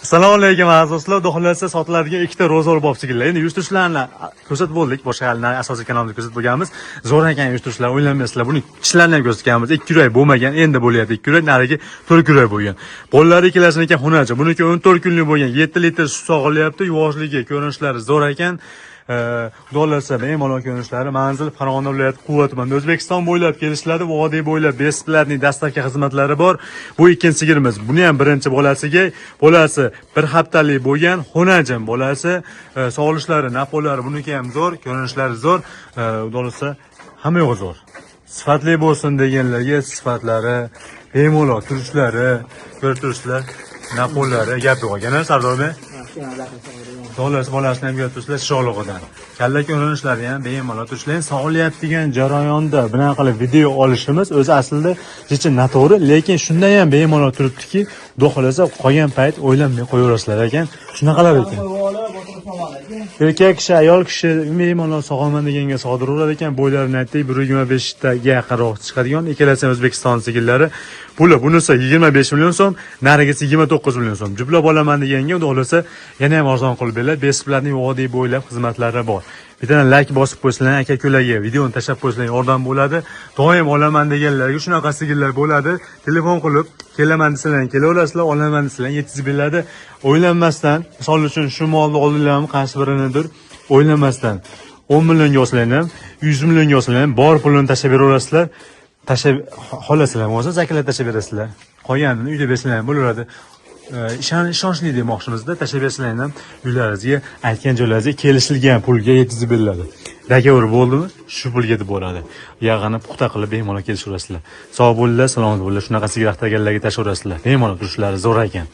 Assalomu alaykum aziz do'stlar. Xudo xolasa sotiladigan ikkita ro'zor bobchigilar. Endi uyushtirishlarni ko'rsatib bo'ldik. Boshqa xallar asosiy kanalimizda ko'rsatib bo'lganmiz. Zo'r ekan uyushtirishlar, o'ylanmaysizlar. Buni kishilarni ham ko'rsatganmiz. 2 yurak bo'lmagan, endi bo'lyapti 2 yurak, narigi 4 yurak bo'lgan. Bolalari ikkalasining ekan xunajchi. Buniki 14 kunlik bo'lgan, 7 litr suv sog'ilyapti. Yuvoshligi, ko'rinishlari zo'r ekan. Dollarsa bemalol ko'rinishlari manzil Farg'ona viloyati Quva tumanida O'zbekiston bo'ylab kelishiladi, vodiy bo'ylab besiplarning dastlabki xizmatlari bor. Bu ikkinchi sigirimiz. Buni ham birinchi bolasi bir haftalik bo'lgan, xonajim bolasi, sog'lishlari, nafolari buniki ham zo'r, ko'rinishlari zo'r. Dollarsa hamma yo'q zo'r. Sifatli bo'lsin deganlarga sifatlari, bemalol turishlari, ko'rib turishlar, nafollari gap yo'q. Yana Sardorbek Dollar bolasini ham yo'tishlar sho'lig'idan. Kalla ko'rinishlari ham bemalol turishlar. Sog'layotgan jarayonda bunaqa qilib video olishimiz o'zi aslida jicha noto'g'ri, lekin shundan ham bemalol turibdiki, xudo xolasa qolgan payt o'ylanmay qo'yaverasizlar ekan. Shunaqalar ekan. Erkak kishi, ayol kishi bemalol sog'aman deganga sog'diraverar ekan. Bo'ylarini aytdik, 1.25 taga yaqinroq chiqadigan. Ikkalasi O'zbekiston sigirlari. Puli bunisi 25 million so'm, narigisi 29 million so'm. Juplab olaman deganga xudo xolasa yana ham arzon qilib beradi. Besiplarning vodiy bo'ylab xizmatlari bor. Bittadan like bosib qo'ysanglar, aka-ukalarga videoni tashlab qo'ysanglar yordam bo'ladi. Doim olaman deganlarga shunaqa sigirlar bo'ladi. Telefon qilib, kelaman desanglar, kelaverasizlar, olaman desanglar yetkazib beradi. O'ylanmasdan, misol uchun shu molni oldinglarmi, qaysi birinidir, o'ylanmasdan 10 millionga olsanglar ham, 100 millionga olsanglar ham bor pulini tashlab beraverasizlar. Tashlab xolasizlar, bo'lsa zakalab tashlab berasizlar. Qolganini uyda bersanglar ham bo'laveradi. Ishonchli demoqchimizda, tashlab bersanglar ham uylaringizga, aytgan joylaringizga kelishilgan pulga yetkazib beriladi. Dogovor bo'ldimi? Shu pulga deb bo'ladi. Yog'ini puxta qilib bemalol kelishaverasizlar. Sog' bo'linglar, salomat bo'linglar. Shunaqa sigir axtarganlarga tashlaverasizlar. Bemalol turishlari zo'r ekan.